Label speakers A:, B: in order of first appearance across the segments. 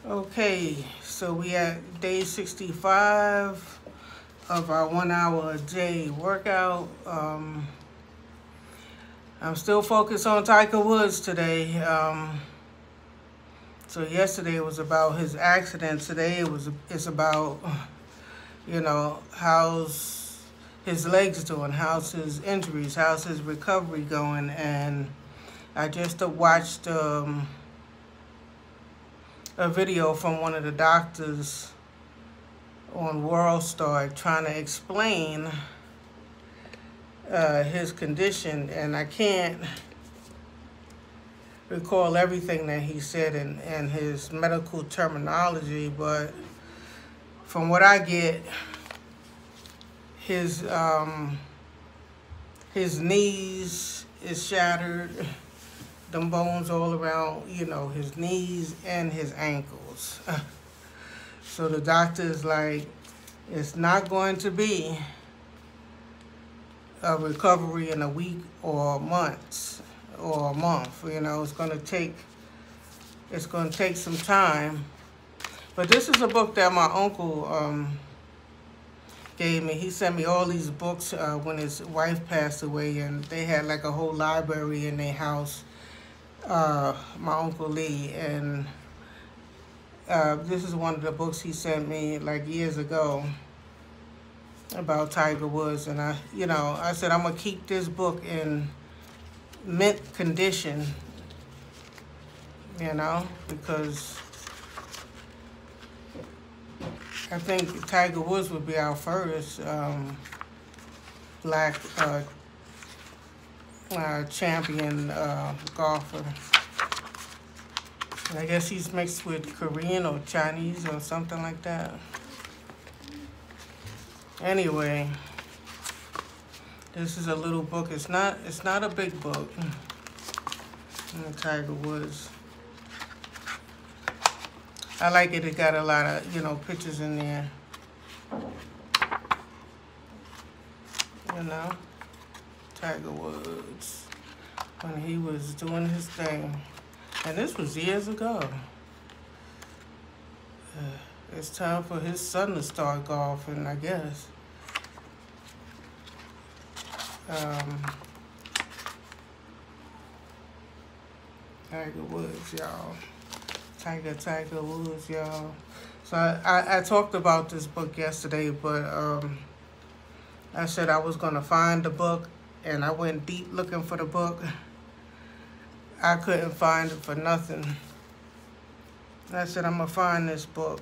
A: Okay, so we at day 65 of our 1 hour a day workout. I'm still focused on Tiger Woods today. So yesterday was about his accident. Today it's about, how's his legs doing, how's his injuries, how's his recovery going. And I just watched a video from one of the doctors on WorkOut trying to explain his condition, and I can't recall everything that he said in his medical terminology, but from what I get, his knees is shattered, them bones all around, his knees and his ankles. So the doctor is like, it's not going to be a recovery in a week or months or a month. It's going to take some time. But this is a book that my uncle gave me. He sent me all these books when his wife passed away, and they had like a whole library in their house. My Uncle Lee, and this is one of the books he sent me like years ago about Tiger Woods, and I said I'm gonna keep this book in mint condition, because I think Tiger Woods would be our first black champion golfer. And I guess he's mixed with Korean or Chinese or something like that. Anyway, this is a little book. It's not a big book. Tiger Woods. I like it. It got a lot of pictures in there. Tiger Woods when he was doing his thing. And this was years ago. It's time for his son to start golfing, I guess. Tiger Woods, y'all. Tiger Woods, y'all. So I talked about this book yesterday, but I said I was going to find the book, and I went deep looking for the book. I couldn't find it for nothing. I said, I'm going to find this book.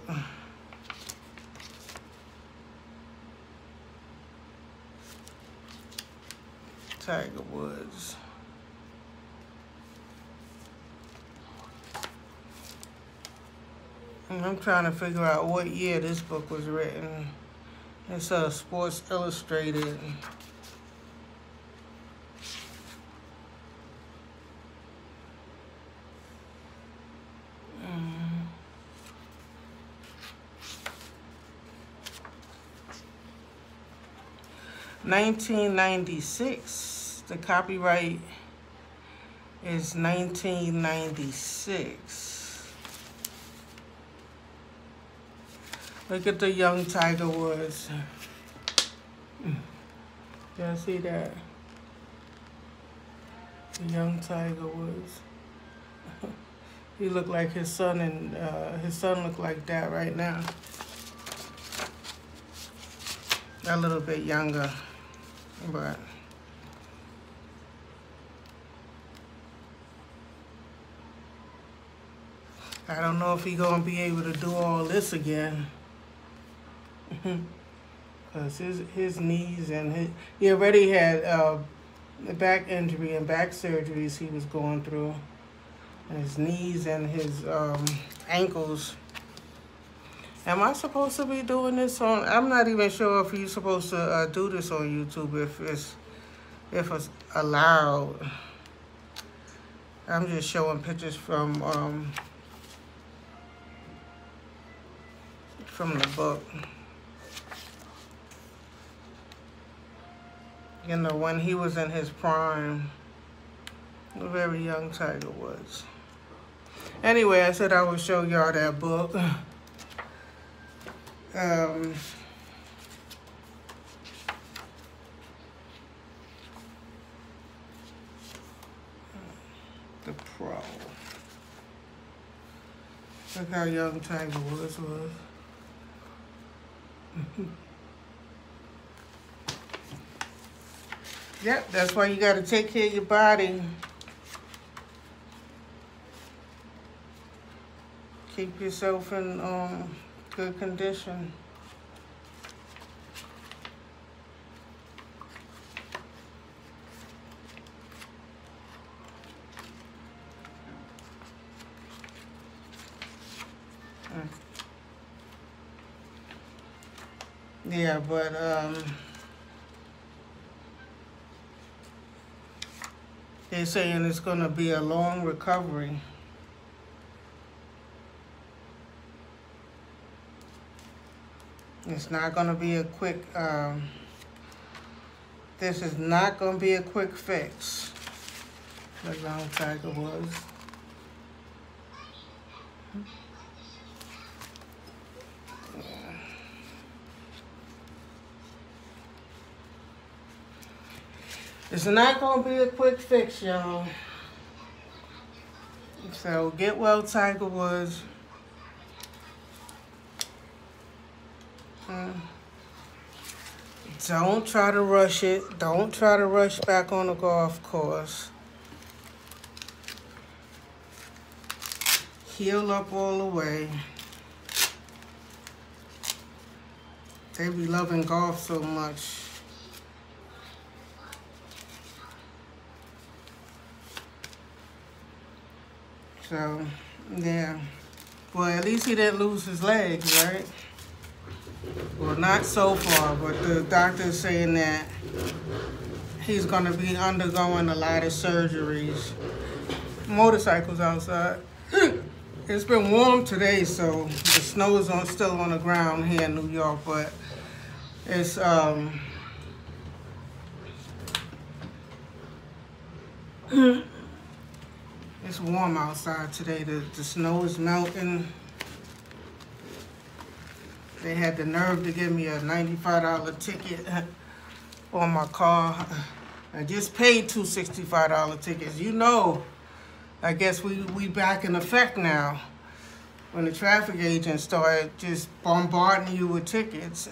A: Tiger Woods. And I'm trying to figure out what year this book was written. It's Sports Illustrated. 1996. The copyright is 1996. Look at the young Tiger Woods. Y'all see that? The young Tiger Woods. He looked like his son, and his son looked like that right now. A little bit younger, but I don't know if he's gonna be able to do all this again. Because his knees and he already had back injury and back surgeries he was going through. And his knees and his ankles. Am I supposed to be doing this on? I'm not even sure if you're supposed to do this on YouTube, if it's allowed. I'm just showing pictures from the book. When he was in his prime, a very young Tiger Woods. Anyway, I said I would show y'all that book. The Pro. Look how young Tiger Woods was. Yep, that's why you got to take care of your body. Keep yourself in good condition. Yeah, but they're saying it's going to be a long recovery. It's not going to be a quick, this is not going to be a quick fix. Like Long Tiger was. It's not going to be a quick fix, y'all. So get well, Tiger Woods. Don't try to rush it. Don't try to rush back on the golf course. Heal up all the way. They be loving golf so much. So, yeah. Well, at least he didn't lose his legs, right? Well, not so far, but the doctor's saying that he's going to be undergoing a lot of surgeries. Motorcycles outside. It's been warm today, so the snow is still on the ground here in New York, but it's it's warm outside today. The snow is melting. They had the nerve to give me a $95 ticket on my car. I just paid two $65 tickets. You know, I guess we back in effect now. When the traffic agents started just bombarding you with tickets.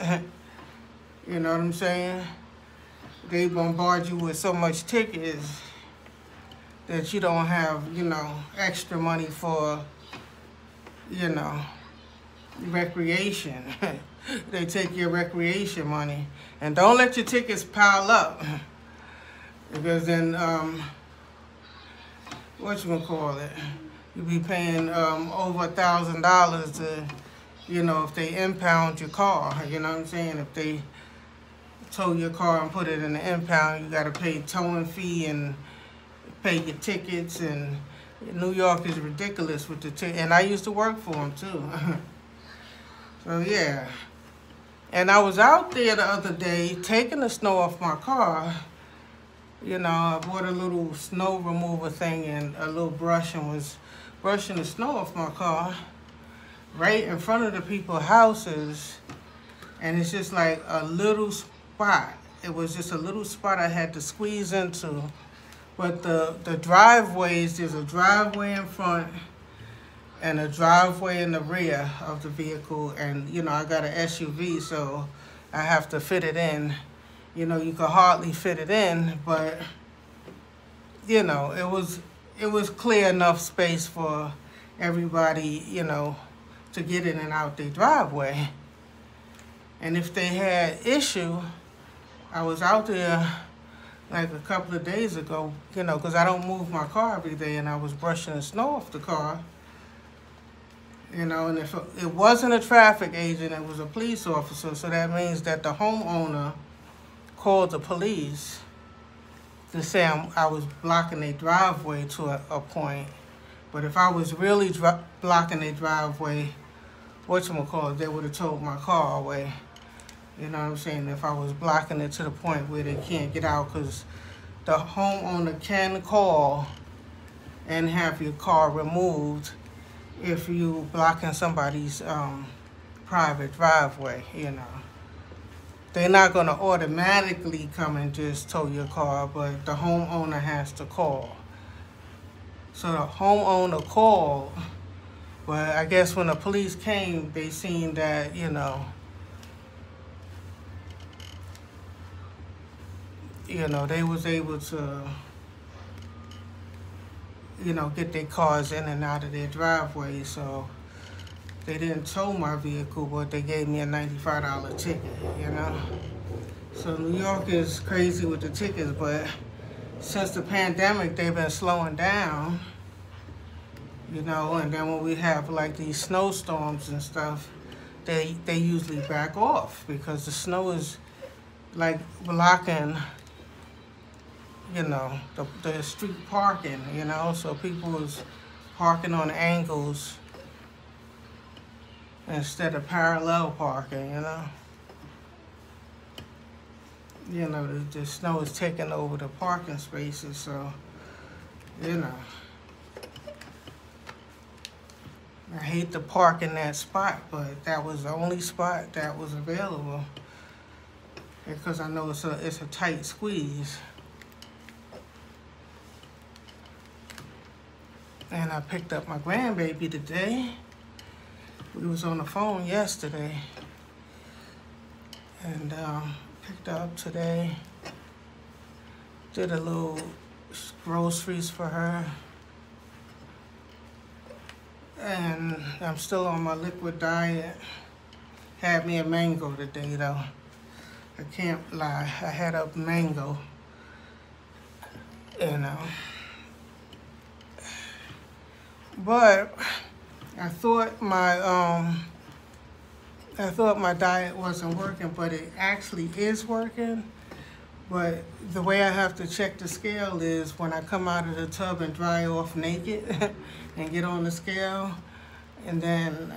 A: You know what I'm saying? They bombard you with so much tickets that you don't have, you know, extra money for, you know, recreation. They take your recreation money. And don't let your tickets pile up. Because then, whatchamacallit, you'll be paying over $1,000 to, you know, if they impound your car. You know what I'm saying? If they tow your car and put it in the impound, you got to pay towing fee and pay your tickets. And New York is ridiculous with the ticket. And I used to work for them too. So yeah. And I was out there the other day taking the snow off my car. You know, I bought a little snow remover thing and a little brush and was brushing the snow off my car right in front of the people's houses. And it's just like a little spot. It was just a little spot I had to squeeze into. But the driveways, there's a driveway in front and a driveway in the rear of the vehicle. And, you know, I got an SUV, so I have to fit it in. You know, you could hardly fit it in, but, you know, it was clear enough space for everybody, you know, to get in and out their driveway. And if they had issue, I was out there like a couple of days ago, you know, because I don't move my car every day, and I was brushing the snow off the car. You know, and if it wasn't a traffic agent, it was a police officer, so that means that the homeowner called the police to say I was blocking their driveway to a point. But if I was really blocking their driveway, whatchamacallit, they would have towed my car away. You know what I'm saying? If I was blocking it to the point where they can't get out, because the homeowner can call and have your car removed if you blocking somebody's private driveway, you know. They're not going to automatically come and just tow your car, but the homeowner has to call. So the homeowner called, but I guess when the police came, they seen that, you know, they was able to, you know, get their cars in and out of their driveway. So they didn't tow my vehicle, but they gave me a $95 ticket, you know. So New York is crazy with the tickets, but since the pandemic, they've been slowing down, you know, and then when we have like these snowstorms and stuff, they usually back off because the snow is like blocking, you know, the street parking, you know, so people is parking on angles instead of parallel parking, you know. You know, the snow is taking over the parking spaces, so, you know. I hate to park in that spot, but that was the only spot that was available because I know it's a tight squeeze. And I picked up my grandbaby today. We was on the phone yesterday and picked her up today. Did a little groceries for her. And I'm still on my liquid diet. Had me a mango today though. I can't lie, I had a mango, you know. But I thought my diet wasn't working, but it actually is working. But the way I have to check the scale is when I come out of the tub and dry off naked and get on the scale, and then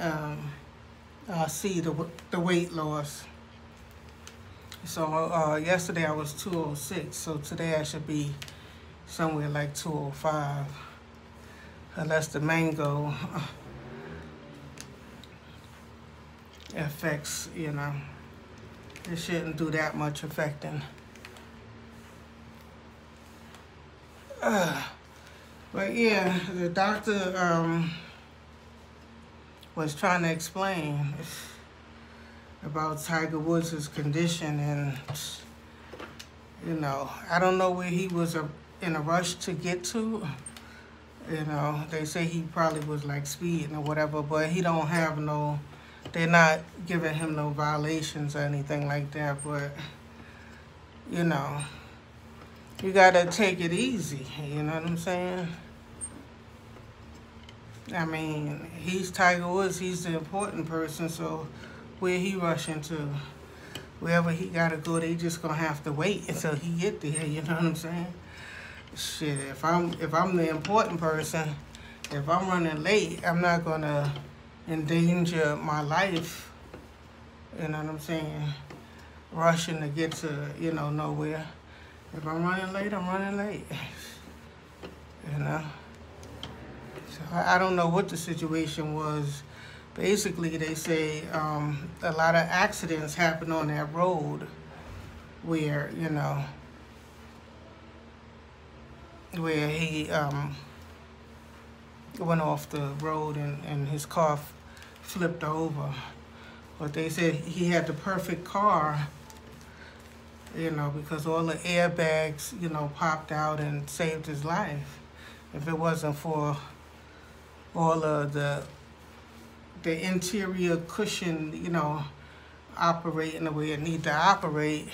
A: I'll see the weight loss. So yesterday I was 206, so today I should be somewhere like 205, unless the mango affects, you know, it shouldn't do that much affecting. But yeah, the doctor was trying to explain about Tiger Woods' condition, and you know, I don't know where he was in a rush to get to. You know, they say he probably was like speeding or whatever, but he don't have no, they're not giving him no violations or anything like that, but you know, you gotta take it easy, you know what I'm saying? I mean, he's Tiger Woods, he's the important person, so where he rushing to? Wherever he gotta go, they just gonna have to wait until he get there, you know what I'm saying? Shit, if I'm the important person, if I'm running late, I'm not gonna endanger my life, you know what I'm saying? Rushing to get to, you know, nowhere. If I'm running late, I'm running late, you know? So I don't know what the situation was. Basically, they say a lot of accidents happen on that road where, you know, where he went off the road and his car flipped over. But they said he had the perfect car, you know, because all the airbags, you know, popped out and saved his life. If it wasn't for all of the interior cushion, you know, operating the way it need to operate,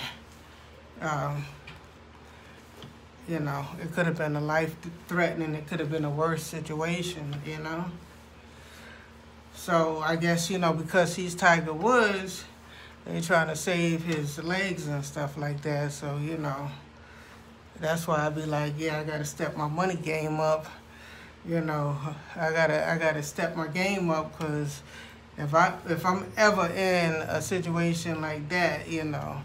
A: you know, it could have been a life-threatening, it could have been a worse situation, you know. So I guess, you know, because he's Tiger Woods, they're trying to save his legs and stuff like that. So, you know, that's why I be like, yeah, I got to step my money game up. You know, I gotta step my game up, because if I'm ever in a situation like that, you know,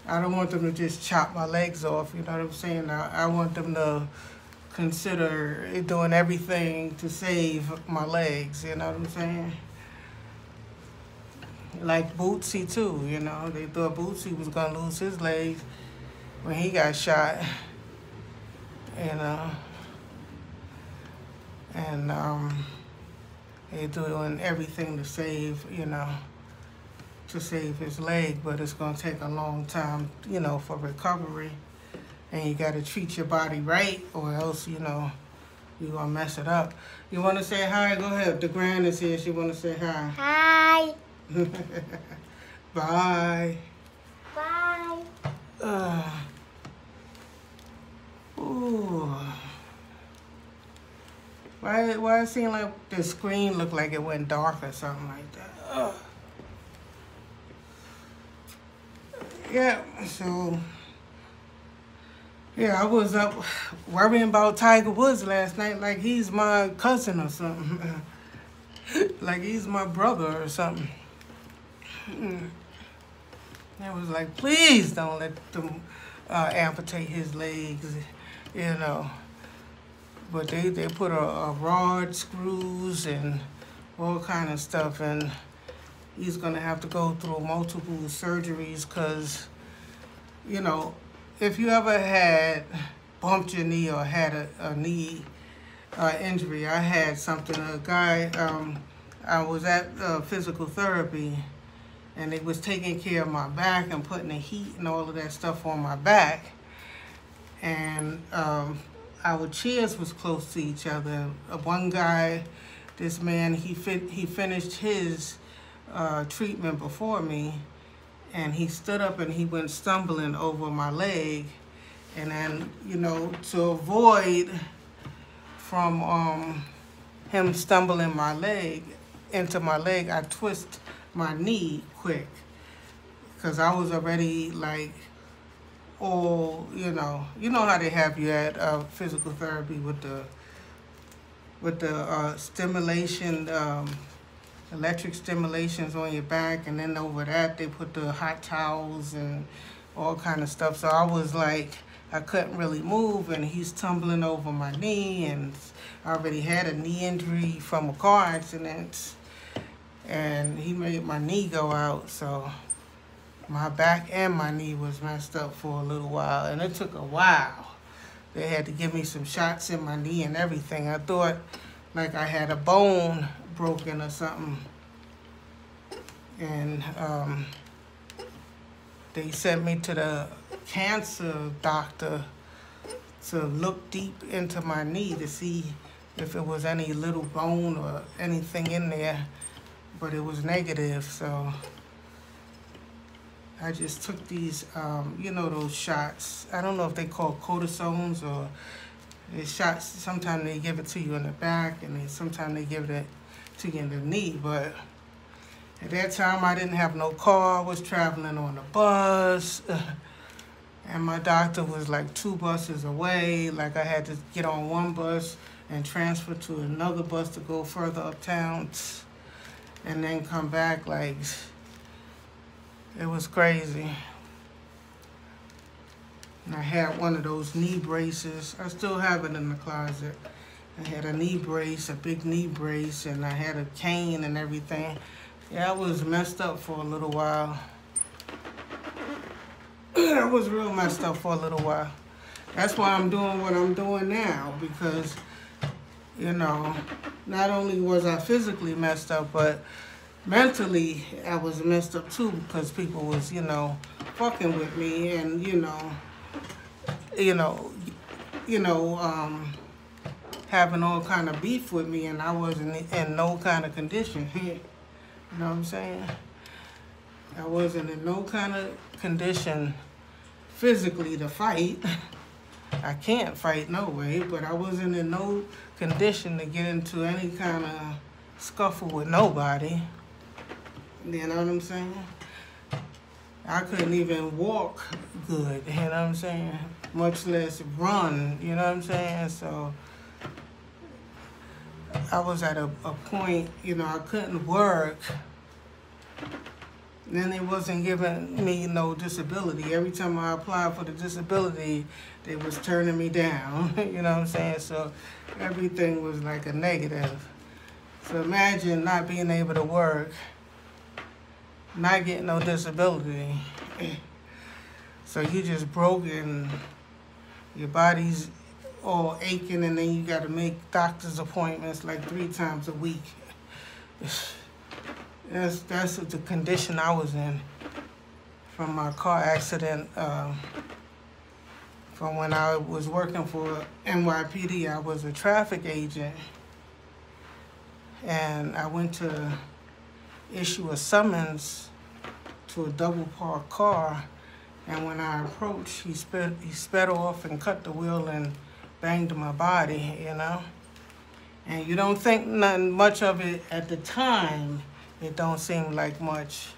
A: I don't want them to just chop my legs off, you know what I'm saying? I want them to consider doing everything to save my legs, you know what I'm saying? Like Bootsy too, you know, they thought Bootsy was gonna lose his legs when he got shot, you know, and they're doing everything to save, you know, to save his leg, but it's gonna take a long time, you know, for recovery. And you gotta treat your body right, or else, you know, you're gonna mess it up. You wanna say hi? Go ahead. The grand is here. She wanna say hi.
B: Hi.
A: Bye.
B: Bye.
A: Ooh. Why it seem like the screen looked like it went dark or something like that? Yeah, so... yeah, I was up worrying about Tiger Woods last night like he's my cousin or something. Like he's my brother or something. I was like, please don't let them amputate his legs, you know. But they put a rod, screws, and all kind of stuff, and he's going to have to go through multiple surgeries because, you know, if you ever had bumped your knee or had a knee injury, I had something. A guy, I was at physical therapy, and they was taking care of my back and putting the heat and all of that stuff on my back. And our chairs was close to each other. One guy, this man, he finished his treatment before me, and he stood up and he went stumbling over my leg. And then, you know, to avoid from him stumbling into my leg, I twist my knee quick, because I was already like, all, you know how they have you at physical therapy with the stimulation, electric stimulations on your back, and then over that they put the hot towels and all kind of stuff. So I was like, I couldn't really move, and he's tumbling over my knee, and I already had a knee injury from a car accident, and he made my knee go out. So my back and my knee was messed up for a little while, and it took a while. They had to give me some shots in my knee and everything. I thought like I had a bone broken or something. And they sent me to the cancer doctor to look deep into my knee to see if it was any little bone or anything in there, but it was negative. So I just took these, you know, those shots. I don't know if they call cortisones or the shots. Sometimes they give it to you in the back, and sometimes they give it to you in the knee. But at that time, I didn't have no car. I was traveling on a bus, and my doctor was like 2 buses away. Like I had to get on one bus and transfer to another bus to go further uptown, and then come back. Like, it was crazy. And I had one of those knee braces. I still have it in the closet. I had a knee brace, a big knee brace, and I had a cane and everything. Yeah, I was messed up for a little while. I was real messed up for a little while. That's why I'm doing what I'm doing now, because, you know, not only was I physically messed up, but mentally I was messed up too, because people was, you know, fucking with me, and having all kind of beef with me, and I wasn't in no kind of condition. You know what I'm saying? I wasn't in no kind of condition physically to fight. I can't fight no way, but I wasn't in no condition to get into any kind of scuffle with nobody. You know what I'm saying? I couldn't even walk good, you know what I'm saying? Much less run, you know what I'm saying? So I was at a point, you know, I couldn't work, then they wasn't giving me no disability. Every time I applied for the disability, they was turning me down. You know what I'm saying? So everything was like a negative. So imagine not being able to work, not getting no disability. So you just broke and your body's all aching, and then you got to make doctor's appointments like 3 times a week. That's the condition I was in from my car accident. From when I was working for NYPD, I was a traffic agent, and I went to issue a summons to a double parked car, and when I approached, he sped off and cut the wheel and banged my body, you know. And you don't think nothing much of it at the time. It don't seem like much.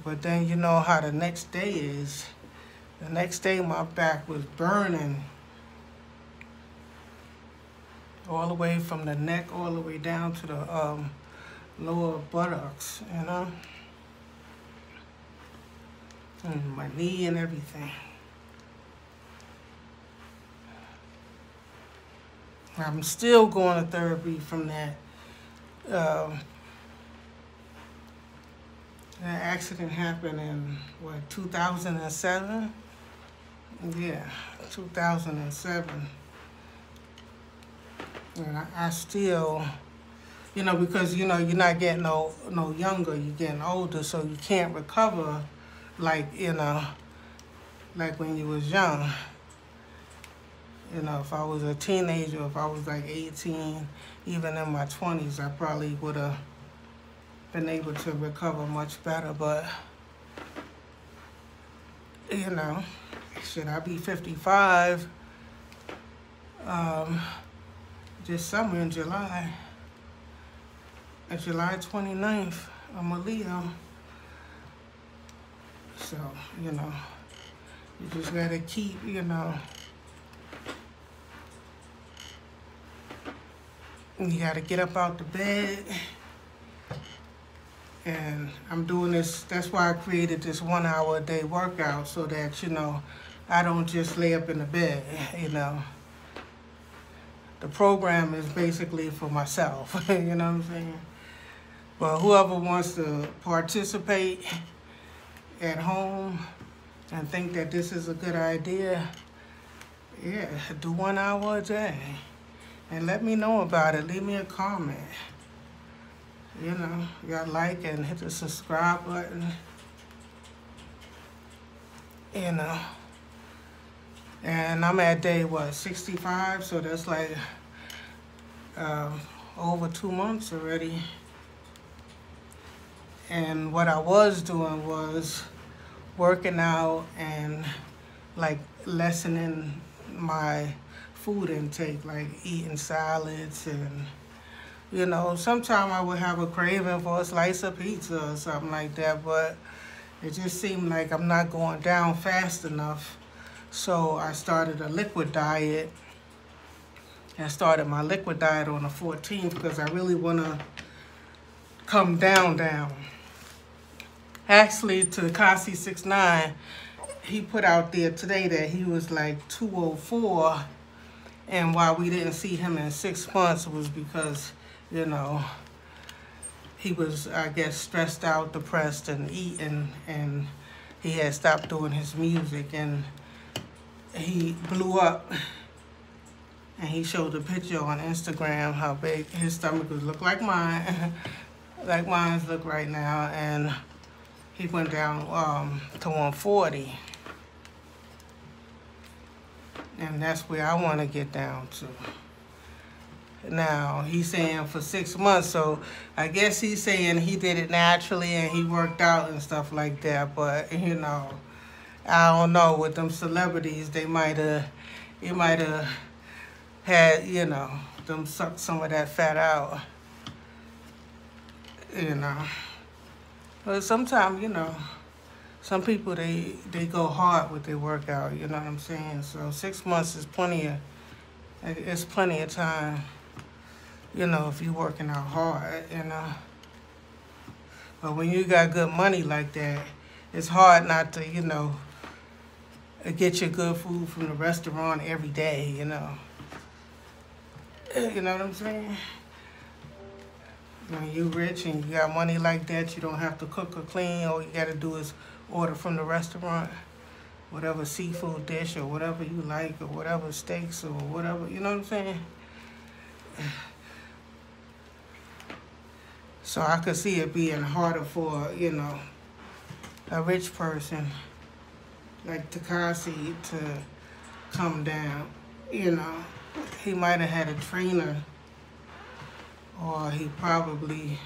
A: But then you know how the next day is. The next day my back was burning. All the way from the neck all the way down to the lower buttocks, you know. And my knee and everything. I'm still going to therapy from that. That accident happened in, 2007? Yeah, 2007. And I still, because, you're not getting no younger, you're getting older, so you can't recover like, like when you was young. If I was a teenager, if I was like 18, even in my 20s, I probably would have been able to recover much better. But, should I be 55 this summer in July? July 29th, I'm a Leo. So, you just gotta keep, you gotta get up out the bed. And I'm doing this, that's why I created this 1 hour a day workout, so that, I don't just lay up in the bed, The program is basically for myself, you know what I'm saying? But whoever wants to participate at home and think that this is a good idea, yeah, do 1 hour a day. And let me know about it. Leave me a comment. Y'all like and hit the subscribe button. And I'm at day, 65? So that's like over 2 months already. And what I was doing was working out and like lessening my food intake, like eating salads, and sometimes I would have a craving for a slice of pizza or something like that, but it just seemed like I'm not going down fast enough. So I started a liquid diet. I started my liquid diet on the 14th because I really want to come down. Actually, to Kashy 69, he put out there today that he was like 204, and why we didn't see him in 6 months was because, he was, I guess, stressed out, depressed, and eating, and he had stopped doing his music, and he blew up. And he showed a picture on Instagram how big his stomach would look like mine, like mine's look right now, and he went down to 140. And that's where I want to get down to. Now, he's saying for 6 months, so I guess he's saying he did it naturally and he worked out and stuff like that. But, I don't know, with them celebrities, he might have had, them suck some of that fat out. But sometimes, some people, they go hard with their workout, you know what I'm saying? So 6 months is plenty of time, if you're working out hard, But when you got good money like that, it's hard not to, you know, get your good food from the restaurant every day, you know. You know what I'm saying? When you rich and you got money like that, you don't have to cook or clean. All you got to do is order from the restaurant, whatever seafood dish or whatever you like, or whatever steaks or whatever, you know what I'm saying? So I could see it being harder for, you know, a rich person like Kashy to come down. You know, he might have had a trainer, or he probably,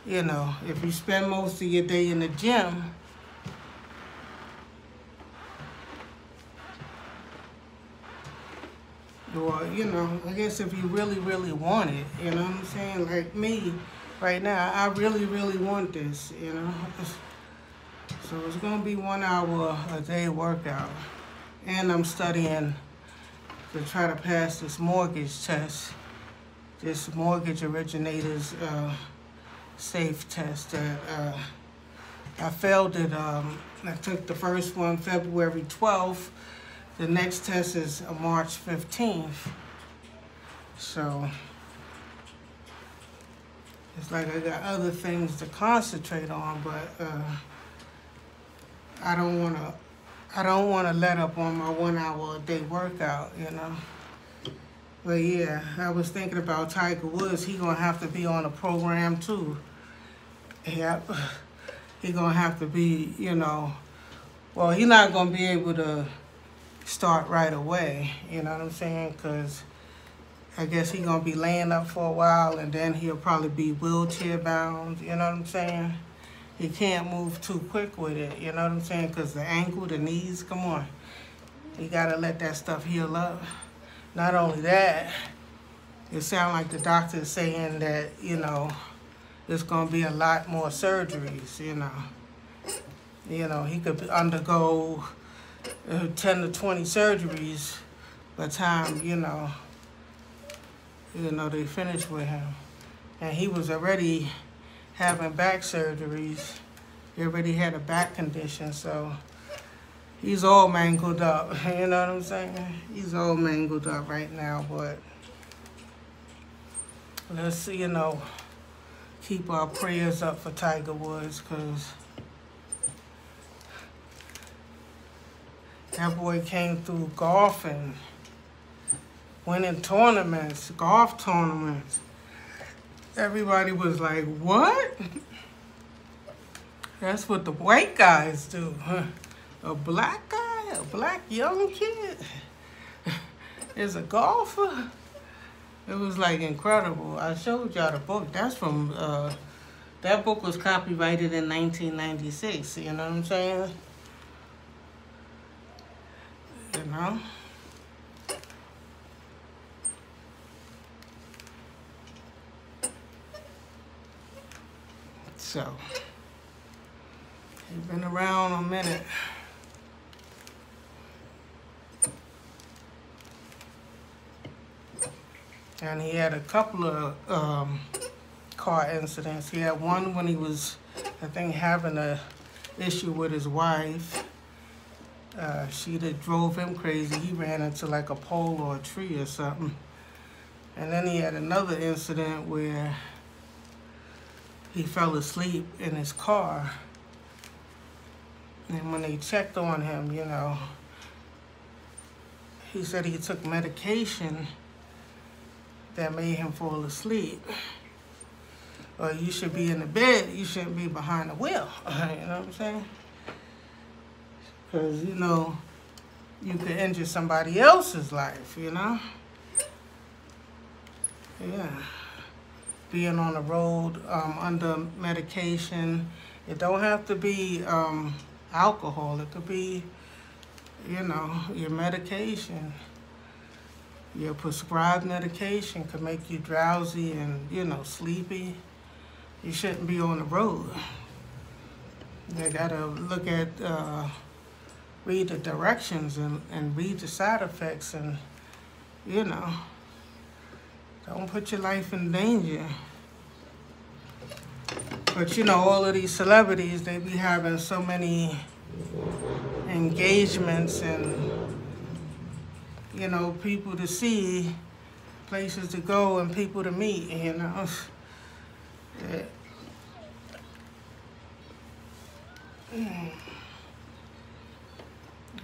A: you know, if you spend most of your day in the gym, or, you know, I guess if you really, really want it, you know what I'm saying? Like me, right now, I really, really want this, you know? So it's going to be 1 hour a day workout. And I'm studying to try to pass this mortgage test, this mortgage originator's safe test that I failed it. I took the first one February 12th. The next test is March 15th. So it's like I got other things to concentrate on, but I don't want to let up on my 1 hour a day workout, you know. But yeah, I was thinking about Tiger Woods. He gonna have to be on a program too. Yep, he gonna have to be, you know. Well, he's not gonna be able to start right away, you know what I'm saying? Because I guess he's going to be laying up for a while, and then he'll probably be wheelchair bound, you know what I'm saying? He can't move too quick with it, you know what I'm saying? Because the ankle, the knees, come on. You got to let that stuff heal up. Not only that, it sounds like the doctor is saying that, you know, there's going to be a lot more surgeries, you know. You know, he could undergo 10 to 20 surgeries by the time, you know, they finished with him. And he was already having back surgeries. He already had a back condition, so he's all mangled up. You know what I'm saying? He's all mangled up right now, but let's, you know, keep our prayers up for Tiger Woods, because that boy came through golfing, winning tournaments, golf tournaments. Everybody was like, what? That's what the white guys do, huh? A black guy, a black young kid is a golfer? It was like incredible. I showed y'all the book. That's from, that book was copyrighted in 1996, you know what I'm saying? You know? So, he's been around a minute. And he had a couple of car incidents. He had one when he was, I think, having a issue with his wife. She that drove him crazy. He ran into like a pole or a tree or something. And then he had another incident where he fell asleep in his car. And when they checked on him, you know, he said he took medication that made him fall asleep. Or you should be in the bed, you shouldn't be behind the wheel. You know what I'm saying? Because, you know, you could injure somebody else's life, you know? Yeah. Being on the road under medication. It don't have to be alcohol. It could be, you know, your medication. Your prescribed medication could make you drowsy and, you know, sleepy. You shouldn't be on the road. You gotta look at, read the directions and read the side effects, and, you know, don't put your life in danger. But you know, all of these celebrities, they be having so many engagements and, you know, people to see, places to go, and people to meet, you know. Yeah.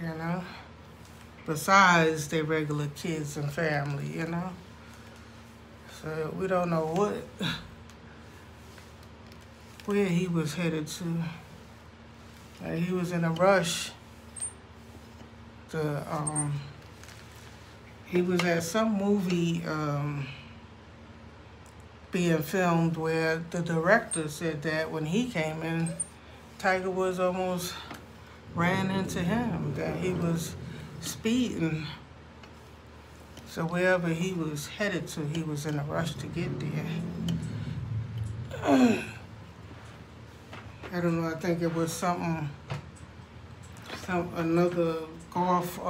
A: You know, besides their regular kids and family, you know. So we don't know where he was headed to. He was in a rush to, he was at some movie being filmed where the director said that when he came in, Tiger Woods almost ran into him, that he was speeding. So wherever he was headed to, he was in a rush to get there. I don't know, I think it was another golf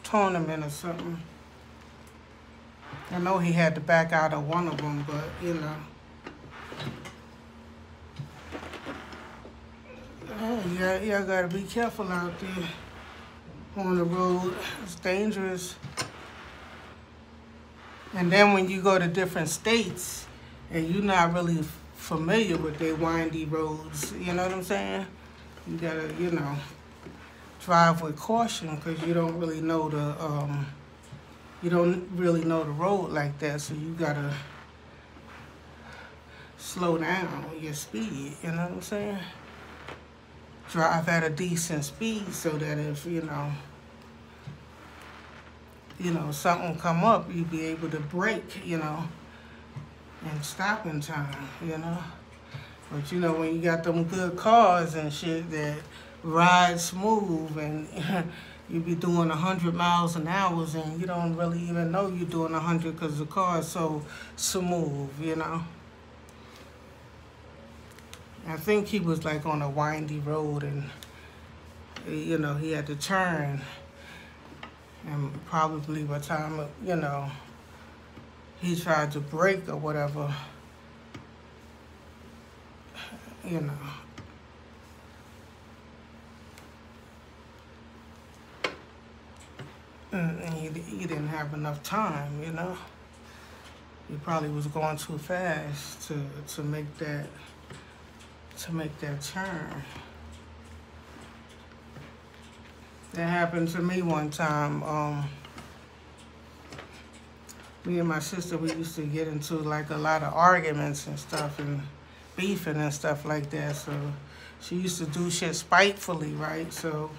A: tournament or something. I know he had to back out of one of them, but you know. Yeah, gotta be careful out there on the road. It's dangerous. And then when you go to different states and you're not really familiar with their windy roads, you know what I'm saying? You gotta, you know, drive with caution because you don't really know the road like that. So you gotta slow down your speed. You know what I'm saying? Drive at a decent speed so that if you know something come up, you be able to brake, you know, and stop in time, you know. But you know, when you got them good cars and shit that ride smooth and you be doing 100 miles an hour and you don't really even know you're doing 100 because the car is so smooth, you know. I think he was like on a windy road and, you know, he had to turn. And probably by the time, you know, he tried to brake or whatever, you know. And he didn't have enough time, you know. He probably was going too fast to make that turn. That happened to me one time. Me and my sister, we used to get into like a lot of arguments and stuff and beefing and stuff like that. So she used to do shit spitefully, right? So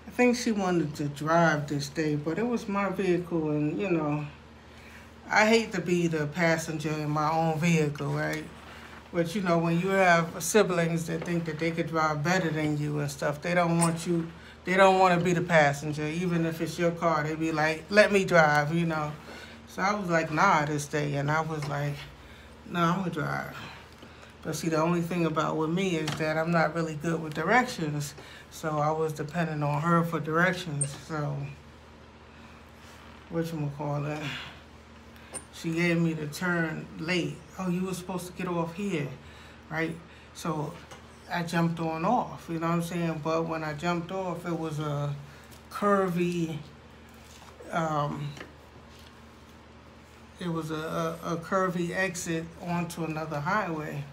A: I think she wanted to drive this day, but it was my vehicle and, you know, I hate to be the passenger in my own vehicle, right? But, you know, when you have siblings that think that they could drive better than you and stuff, they don't want to be the passenger. Even if it's your car, they be like, let me drive, you know. So I was like, nah, this day. And I was like, no, I'm going to drive. But see, the only thing about with me is that I'm not really good with directions. So I was depending on her for directions. So, whatchamacallit, she gave me the turn late. Oh, you were supposed to get off here, right? So I jumped on off, you know what I'm saying? But when I jumped off, it was a curvy, curvy exit onto another highway.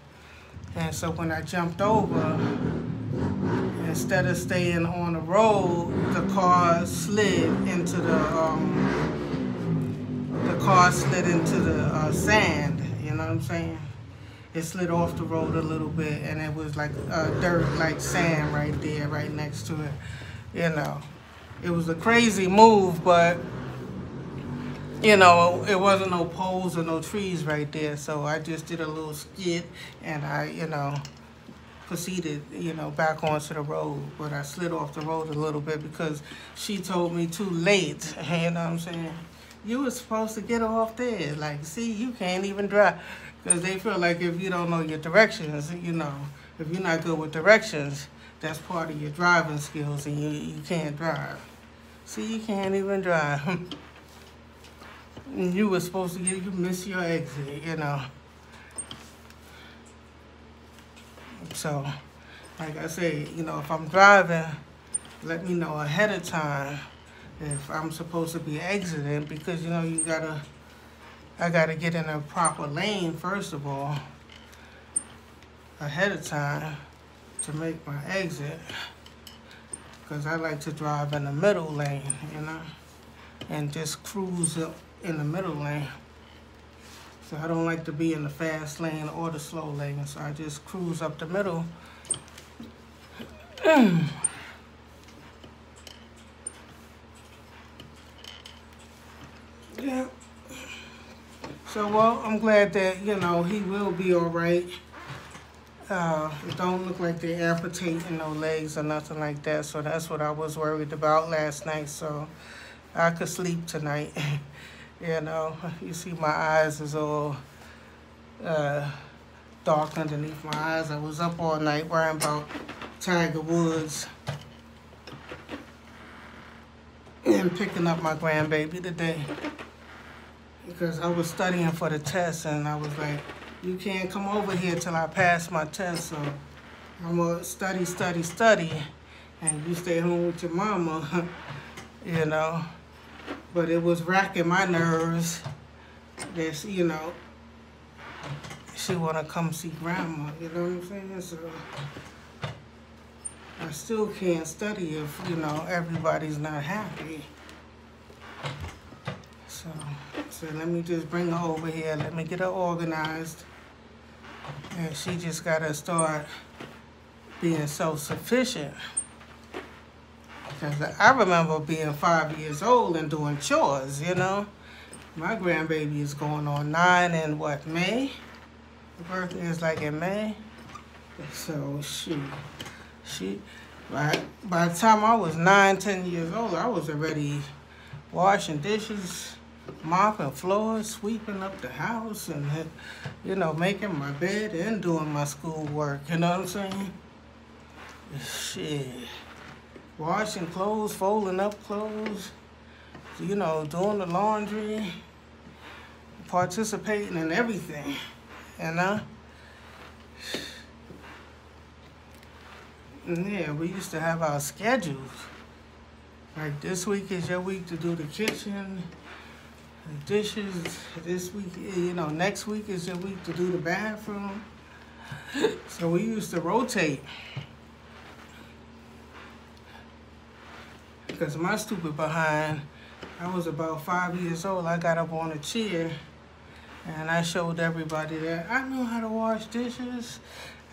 A: And so when I jumped over, instead of staying on the road, the car slid into the sand, you know what I'm saying? It slid off the road a little bit, and it was like dirt, like sand right there, right next to it, you know. It was a crazy move, but, you know, it wasn't no poles or no trees right there, so I just did a little skid, and I, you know, proceeded, you know, back onto the road. But I slid off the road a little bit because she told me too late, you know what I'm saying? You were supposed to get off there. Like, see, you can't even drive. Because they feel like if you don't know your directions, you know, if you're not good with directions, that's part of your driving skills and you can't drive. See, you can't even drive. You were supposed to you miss your exit, you know. So, like I say, you know, if I'm driving, let me know ahead of time if I'm supposed to be exiting, because, you know, I gotta get in a proper lane, first of all, ahead of time to make my exit, because I like to drive in the middle lane, you know, and just cruise up in the middle lane. So I don't like to be in the fast lane or the slow lane, so I just cruise up the middle. Yeah. So, well, I'm glad that, you know, he will be all right. It don't look like they're amputating no legs or nothing like that, so that's what I was worried about last night, so I could sleep tonight. You know, you see my eyes is all dark underneath my eyes. I was up all night worrying about Tiger Woods and picking up my grandbaby today, because I was studying for the test, and I was like, you can't come over here till I pass my test, so I'm gonna study, and you stay home with your mama, you know. But it was racking my nerves that, you know, she wanna come see grandma, you know what I'm saying? So I still can't study if, you know, everybody's not happy. So let me just bring her over here, let me get her organized. And she just gotta start being self-sufficient. Because I remember being 5 years old and doing chores, you know. My grandbaby is going on 9 in what, May? Her birthday is like in May. So by the time I was 9, 10 years old, I was already washing dishes, mopping floors, sweeping up the house, and, you know, making my bed and doing my schoolwork, you know what I'm saying? Shit. Washing clothes, folding up clothes, you know, doing the laundry, participating in everything, you know? And yeah, we used to have our schedules. Like, this week is your week to do the kitchen, the dishes. This week, you know, next week is your week to do the bathroom. So we used to rotate. Because my stupid behind, I was about 5 years old, I got up on a chair and I showed everybody that I know how to wash dishes.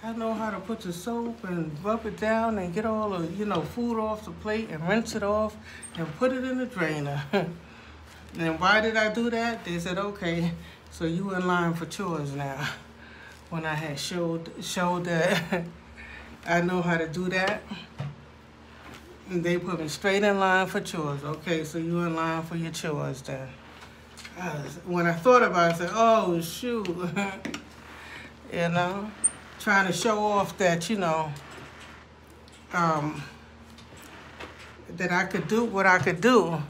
A: I know how to put the soap and rub it down and get all the, you know, food off the plate and rinse it off and put it in the drainer. And why did I do that? They said, okay, so you in line for chores now. When I had showed that I know how to do that, and they put me straight in line for chores. Okay, so you in line for your chores then. When I thought about it, I said, oh, shoot. You know, trying to show off that, you know, that I could do what I could do.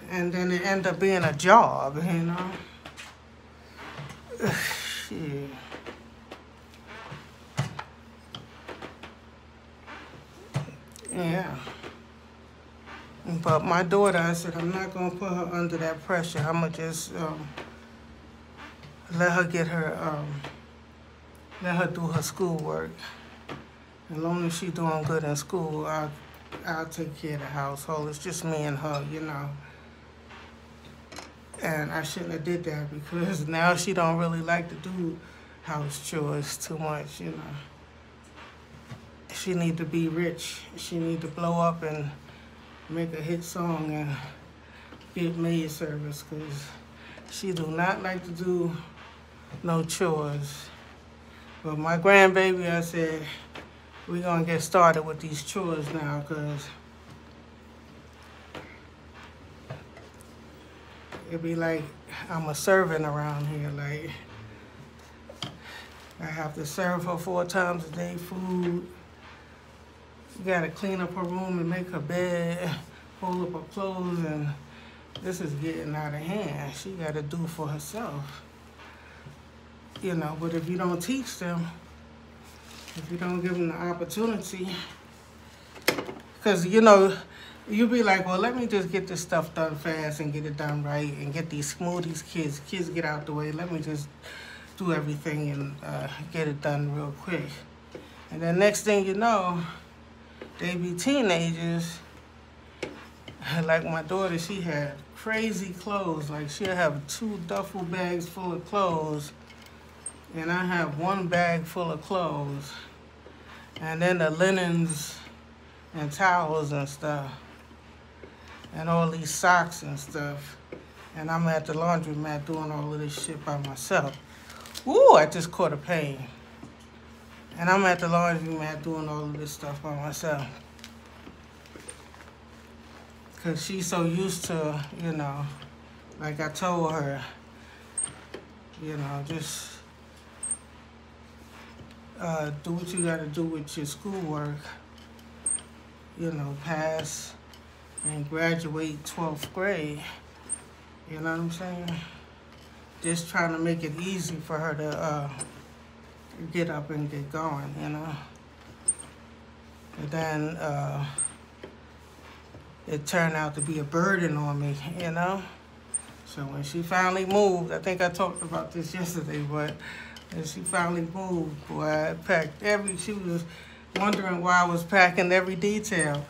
A: And then it ended up being a job, you know. Shit. Yeah. But my daughter, I said, I'm not going to put her under that pressure. I'm going to just let her do her schoolwork. As long as she's doing good in school, I'll take care of the household. It's just me and her, you know. And I shouldn't have did that, because now she don't really like to do house chores too much, you know. She need to be rich. She need to blow up and make a hit song and get maid service, because she do not like to do no chores. But my grandbaby, I said, we're going to get started with these chores now, because it'd be like I'm a servant around here. Like, I have to serve her 4 times a day food. You gotta clean up her room and make her bed, hold up her clothes, and this is getting out of hand. She gotta do for herself. You know, but if you don't teach them, If you don't give them the opportunity, because, you know, you be like, well, let me just get this stuff done fast and get it done right and get these smoothies kids get out the way. Let me just do everything and get it done real quick. And then next thing you know, they be teenagers. Like my daughter, she had crazy clothes. Like she'll have 2 duffel bags full of clothes, and I have 1 bag full of clothes. And then the linens and towels and stuff, and all these socks and stuff. And I'm at the laundromat doing all of this shit by myself. Ooh, I just caught a pain. And I'm at the laundromat doing all of this stuff by myself. Because she's so used to, you know, like I told her, you know, just do what you got to do with your schoolwork. You know, pass and graduate 12th grade. You know what I'm saying? Just trying to make it easy for her to get up and get going, you know? And then it turned out to be a burden on me, you know? So when she finally moved, I think I talked about this yesterday, but when she finally moved, boy, I packed she was wondering why I was packing every detail.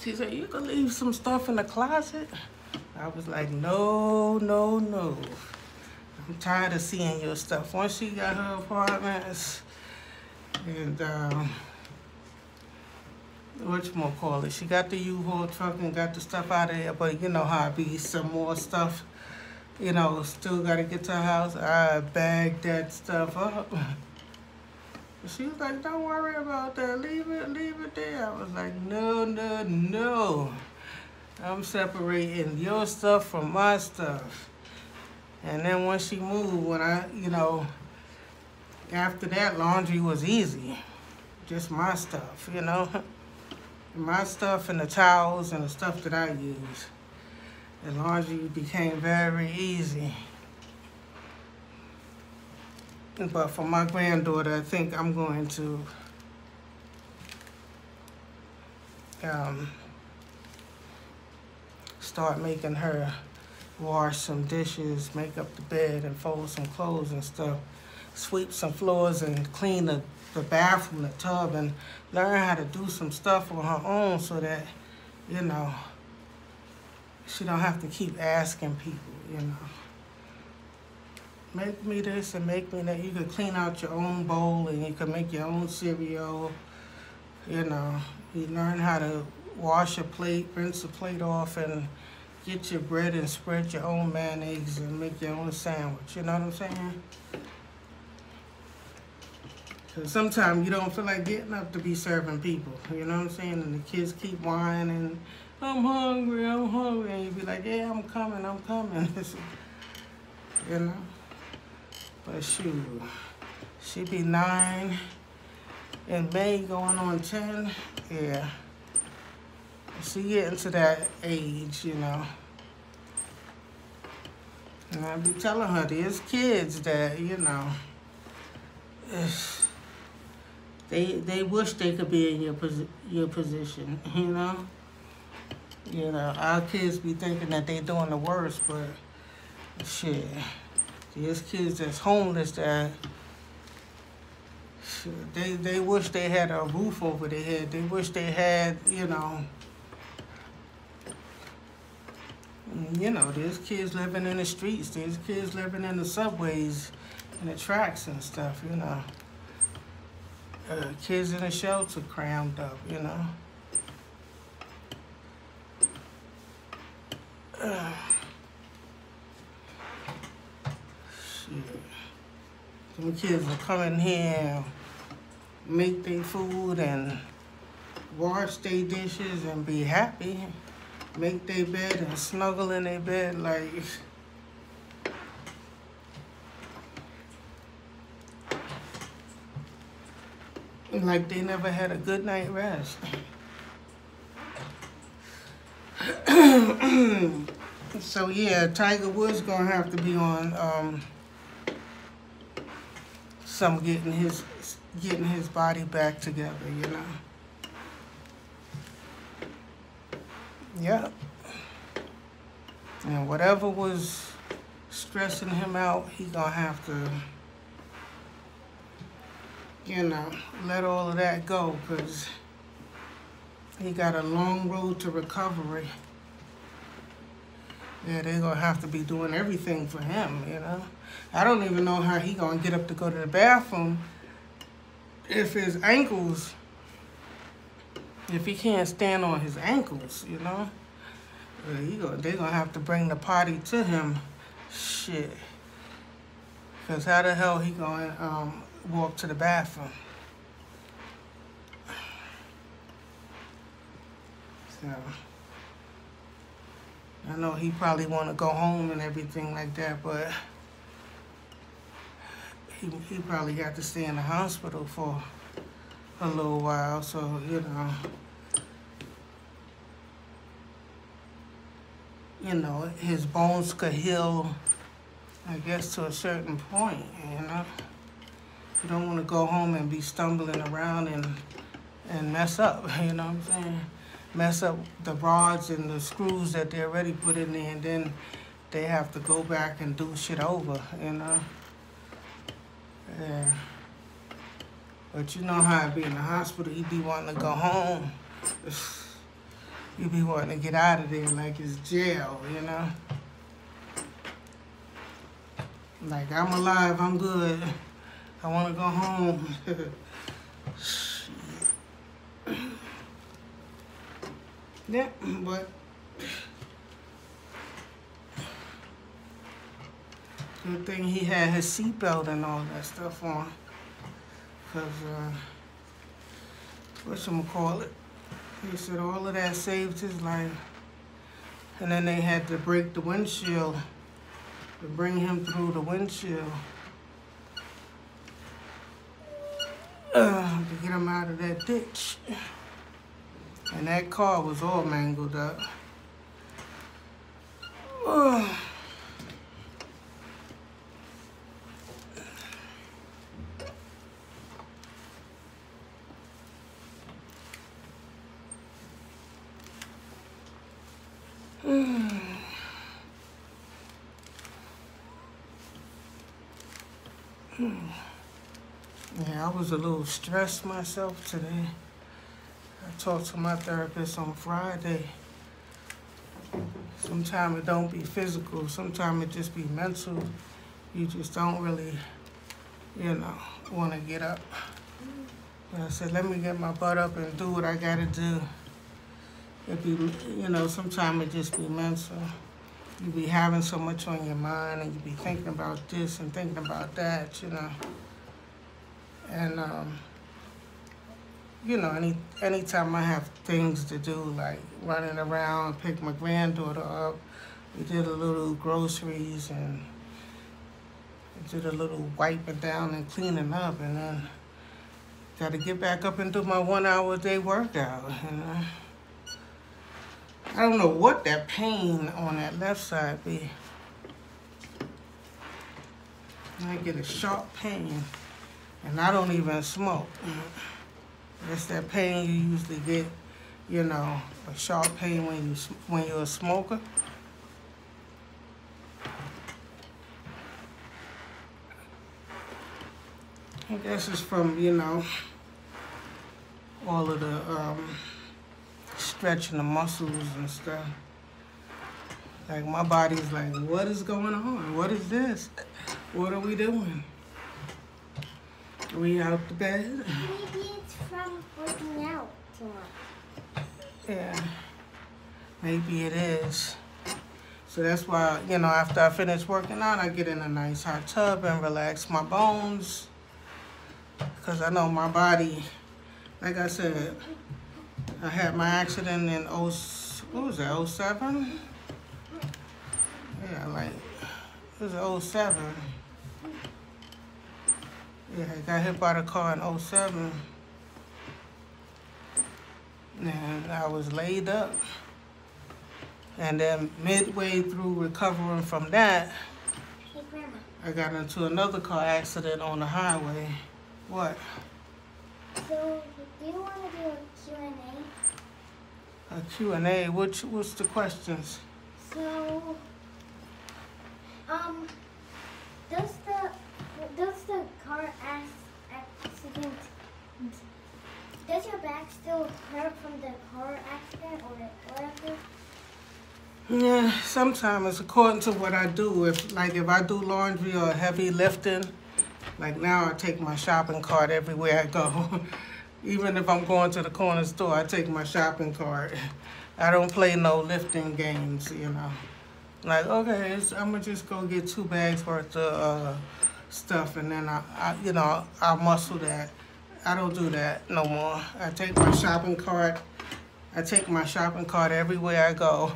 A: She said, you can leave some stuff in the closet? I was like, no, no, no. I'm tired of seeing your stuff. Once she got her apartments, and whatchamacallit, she got the U-Haul truck and got the stuff out of there, but you know how it be, some more stuff, you know, still got to get to her house. I bagged that stuff up. She was like, don't worry about that, leave it there. I was like, no, no, no. I'm separating your stuff from my stuff. And then when she moved, you know, after that, laundry was easy. Just my stuff, you know. My stuff and the towels and the stuff that I use. The laundry became very easy. But for my granddaughter, I think I'm going to start making her wash some dishes, make up the bed, and fold some clothes and stuff, sweep some floors and clean the bathroom, the tub, and learn how to do some stuff on her own so that, you know, she don't have to keep asking people, you know. Make me this and make me that. You can clean out your own bowl and you can make your own cereal. You know, you learn how to wash a plate, rinse a plate off, and get your bread and spread your own mayonnaise and make your own sandwich. You know what I'm saying? Because sometimes you don't feel like getting up to be serving people. You know what I'm saying? And the kids keep whining, I'm hungry, and you be like, yeah, I'm coming. You know? But shoot, she be 9 in May, going on 10. Yeah, she getting to that age, you know. And I be telling her, there's kids that, you know, they wish they could be in your position, you know. You know, our kids be thinking that they doing the worst, but shit. There's kids that's homeless that they wish they had a roof over their head. They wish they had, you know, there's kids living in the streets. There's kids living in the subways and the tracks and stuff, you know. Kids in the shelter crammed up, you know. Them kids will come in here, make their food and wash their dishes and be happy. Make their bed and snuggle in their bed like they never had a good night rest. So yeah, Tiger Woods gonna have to be on some getting his body back together, you know. Yep. And whatever was stressing him out, he gonna have to, you know, let all of that go, because he got a long road to recovery. Yeah, they're gonna have to be doing everything for him, you know. I don't even know how he gonna get up to go to the bathroom if his ankles, if he can't stand on his ankles, you know. They're gonna have to bring the potty to him. Shit. Because how the hell he gonna walk to the bathroom? So, I know he probably want to go home and everything like that, but he probably got to stay in the hospital for a little while, so, you know, his bones could heal, I guess, to a certain point, you know. You don't want to go home and be stumbling around and mess up, you know what I'm saying? Mess up the rods and the screws that they already put in there, and then they have to go back and do shit over, you know? Yeah. But you know how it be in the hospital, you be wanting to go home. You be wanting to get out of there like it's jail, you know? Like, I'm alive, I'm good. I want to go home. Yeah, but good thing he had his seatbelt and all that stuff on. Because, whatchamacallit, he said all of that saved his life. And then they had to break the windshield to bring him through the windshield to get him out of that ditch. And that car was all mangled up. Yeah, I was a little stressed myself today. I talked to my therapist on Friday. Sometimes it don't be physical, sometimes it just be mental. You just don't really, want to get up. But I said, let me get my butt up and do what I gotta do. It be, sometimes it just be mental. You be having so much on your mind, and you be thinking about this and thinking about that, And, anytime I have things to do, like running around, pick my granddaughter up, we did a little groceries and did a little wiping down and cleaning up, and then got to get back up and do my 1 hour a day workout. I don't know what that pain on that left side be. I get a sharp pain, and I don't even smoke. It's that pain you usually get, a sharp pain when you're a smoker. I guess it's from, all of the stretching the muscles and stuff. Like, my body's like, what is going on? What is this? What are we doing? Are we out the bed?
B: Maybe it's from working out too much.
A: Yeah, maybe it is. So that's why, after I finish working out, I get in a nice hot tub and relax my bones. Because I know my body, like I said, I had my accident in, what was that, 07? Yeah, like, it was 07. Yeah, I got hit by the car in 07. And I was laid up. And then midway through recovering from that,
B: Hey, Grandma.
A: I got into another car accident on the highway. What?
B: So, do you want to do a Q&A?
A: A Q&A? What's the questions?
B: So, does the car accident, does your back still hurt from the car accident or whatever?
A: Yeah, sometimes it's according to what I do. If I do laundry or heavy lifting, like now I take my shopping cart everywhere I go. Even if I'm going to the corner store, I take my shopping cart. I don't play no lifting games, you know. Like, okay, I'm gonna just go get 2 bags worth of stuff, and then I'll muscle that. I don't do that no more. I take my shopping cart. I take my shopping cart everywhere I go.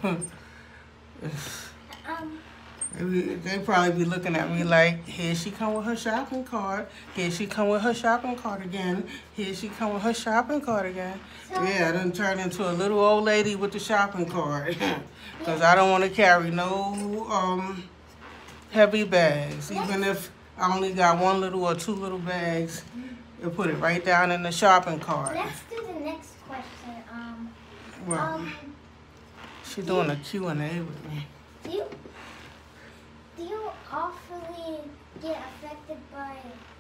A: They probably be looking at me like, here she come with her shopping cart. Here she come with her shopping cart again. Here she come with her shopping cart again. Yeah, I done turned into a little old lady with the shopping cart. Because I don't want to carry no heavy bags. Even if I only got 1 little or 2 little bags, they'll put it right down in the shopping cart.
B: Let's do the next question.
A: She doing a Q&A with me.
B: Do you awfully get affected by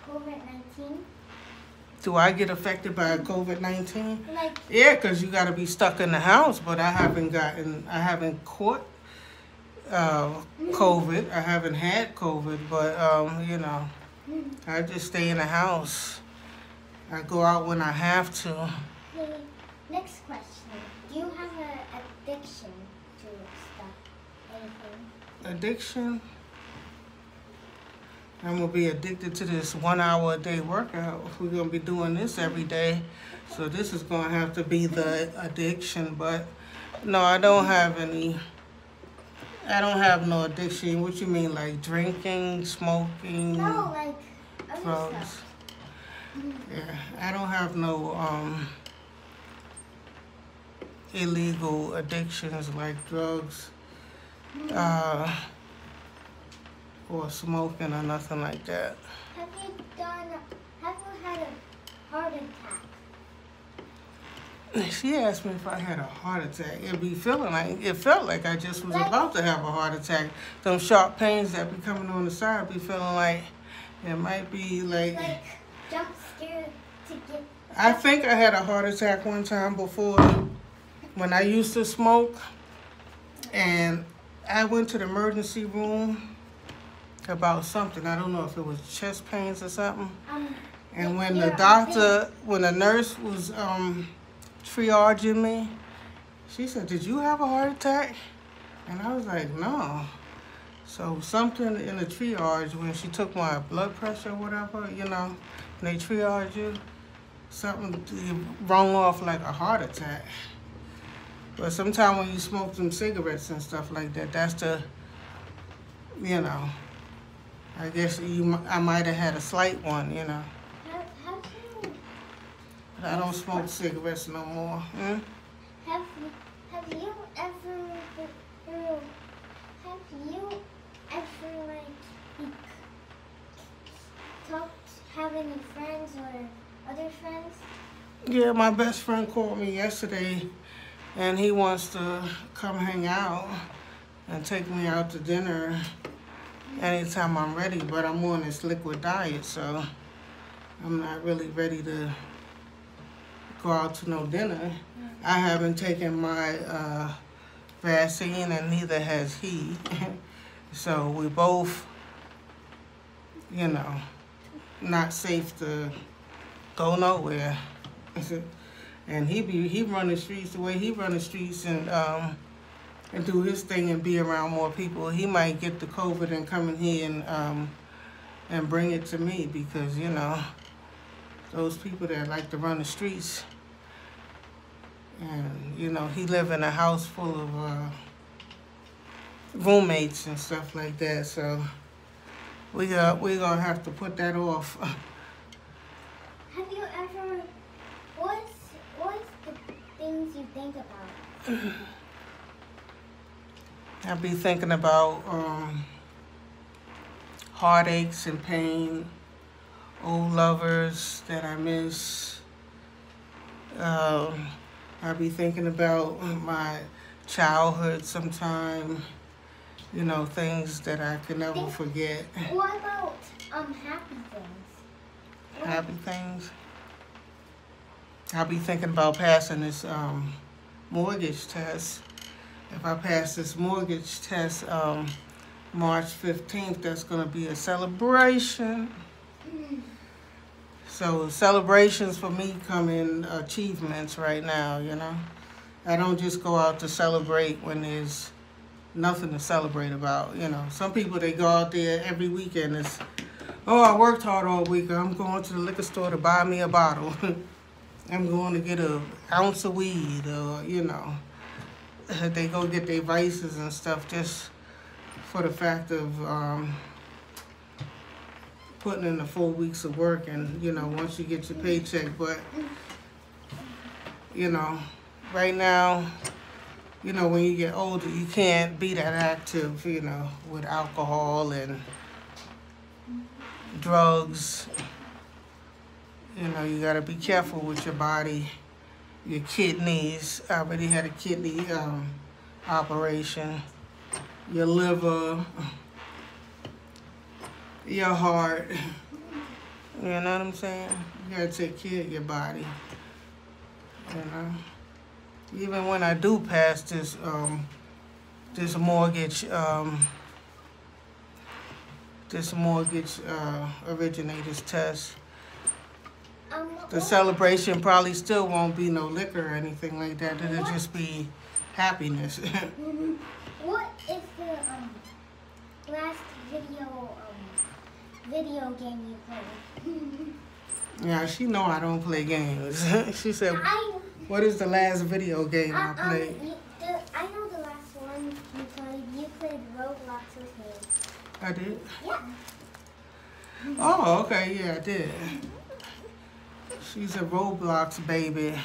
B: COVID-19?
A: Do I get affected by COVID-19?
B: Like,
A: yeah, because you got to be stuck in the house, but I haven't caught COVID. I haven't had COVID, but, I just stay in the house. I go out when I have to.
B: Okay, next question. Do you have an addiction to stuff? Anything?
A: Addiction? I'm going to be addicted to this 1 hour a day workout. We're going to be doing this every day. So this is going to have to be the addiction. But no, I don't have any. I don't have no addiction. What you mean, like drinking, smoking?
B: No, like other
A: drugs?
B: stuff.
A: Yeah, I don't have no illegal addictions like drugs. Or smoking or nothing like that.
B: Have you had a heart attack?
A: She asked me if I had a heart attack. It felt like I just was about to have a heart attack. Them sharp pains that be coming on the side be feeling like it might be like
B: jump scared to get.
A: I think I had a heart attack one time before when I used to smoke, and I went to the emergency room about something. I don't know if it was chest pains or something. And when the nurse was triaging me, she said, "Did you have a heart attack?" And I was like, "No." So something in the triage, when she took my blood pressure or whatever, when they triage you, something rung off like a heart attack. But sometimes when you smoke some cigarettes and stuff like that, that's the, I guess I might have had a slight one, But I don't smoke cigarettes no more.
B: Have you ever have any friends or other friends?
A: Yeah, my best friend called me yesterday, and he wants to come hang out and take me out to dinner anytime I'm ready, but I'm on this liquid diet, so I'm not really ready to go out to no dinner. I haven't taken my vaccine, and neither has he. So we both, not safe to go nowhere. And he run the streets the way he run the streets, and do his thing and be around more people. He might get the COVID and come in here and bring it to me, because those people that like to run the streets, and he live in a house full of roommates and stuff like that. So we gonna have to put that off.
B: Have you ever? What's the things you think about?
A: I be thinking about heartaches and pain, old lovers that I miss. I be thinking about my childhood sometime, you know, things that I can never forget.
B: What about happy things?
A: Happy things? I'll be thinking about passing this mortgage test. If I pass this mortgage test March 15th, that's going to be a celebration. So celebrations for me come in achievements right now, you know. I don't just go out to celebrate when there's nothing to celebrate about, you know. Some people, they go out there every weekend. It's, oh, I worked hard all week. I'm going to the liquor store to buy me a bottle. I'm going to get an ounce of weed, or, you know. They go get their vices and stuff just for the fact of putting in the 4 weeks of work, and, you know, once you get your paycheck. But, you know, right now, you know, when you get older, you can't be that active, you know, with alcohol and drugs. You know, you got to be careful with your body, your kidneys. I already had a kidney operation. Your liver, your heart. You know what I'm saying? You got to take care of your body. You know? Even when I do pass this mortgage originators test, the celebration probably still won't be no liquor or anything like that. It'll just be happiness.
B: What is the last video game you played?
A: Yeah, she know I don't play games. She said, what is the last video game I played?
B: I know the last one you played. You played Roblox with me.
A: I did?
B: Yeah.
A: Oh, okay, yeah, I did. She's a Roblox baby.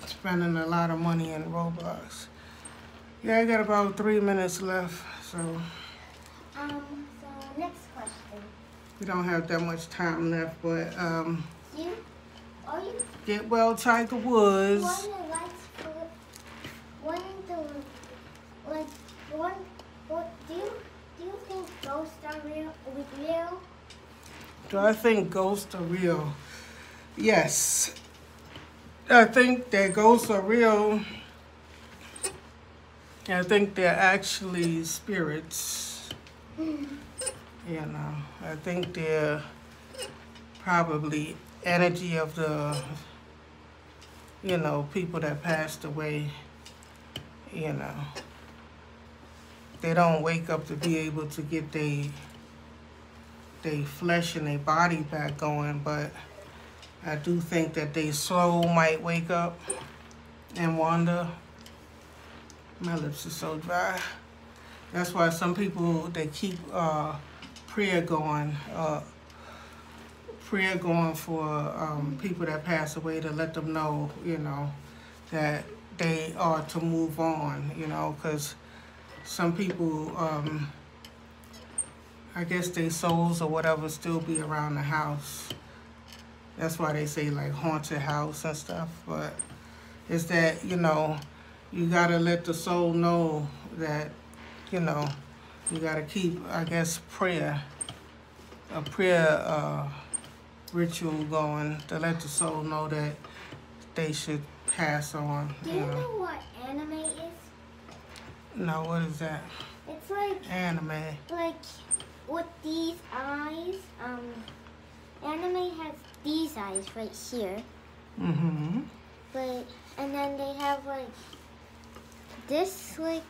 A: Spending a lot of money in Roblox. Yeah, I got about 3 minutes left, so.
B: So next question.
A: We don't have that much time left, but
B: You
A: get well, Tiger Woods.
B: Do you think ghosts are real?
A: Do I think ghosts are real? Yes. I think that ghosts are real. I think they're actually spirits. You know, I think they're probably energy of the, you know, people that passed away. You know, they don't wake up to be able to get their flesh and their body back going, but I do think that their soul might wake up and wander. My lips are so dry. That's why some people, they keep prayer going for people that pass away, to let them know, you know, that they are to move on, you know, because some people, I guess their souls or whatever still be around the house. That's why they say like haunted house and stuff. But it's that, you know, you gotta let the soul know that, you know, you gotta keep, I guess, a prayer ritual going to let the soul know that they should pass on.
B: Do you know what anime is?
A: No, what is that?
B: It's like
A: anime.
B: Like with these eyes. Anime has these eyes right here.
A: Mm-hmm.
B: And then they have like this, like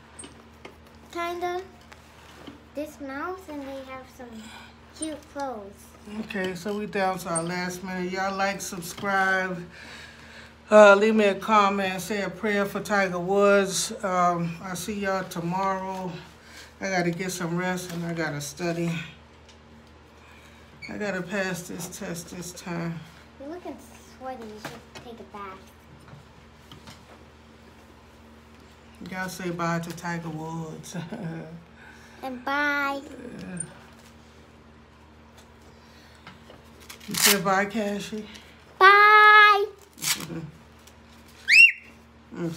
B: kinda this mouth, and they have some cute clothes. Okay, so we down to our last minute. Y'all like, subscribe, leave me a comment, say a prayer for Tiger Woods. I'll see y'all tomorrow. I gotta get some rest and I gotta study. I gotta pass this test this time. You're looking sweaty. You should take a bath.
A: Y'all say bye to Tiger Woods.
B: And bye.
A: You said bye, Kashy?
B: Bye.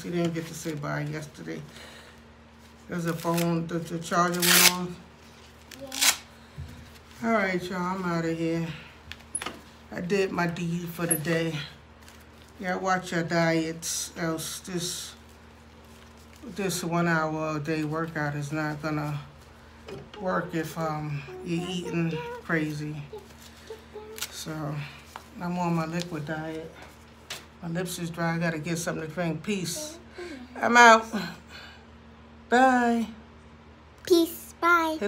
A: She didn't get to say bye yesterday. Because the phone, the charger went off. Yeah. All right, y'all, I'm out of here. I did my deed for the day. Yeah, watch your diets, else this 1 hour a day workout is not gonna work if you're eating crazy. So I'm on my liquid diet. My lips is dry. I gotta get something to drink. Peace. I'm out. Bye.
B: Peace. Bye.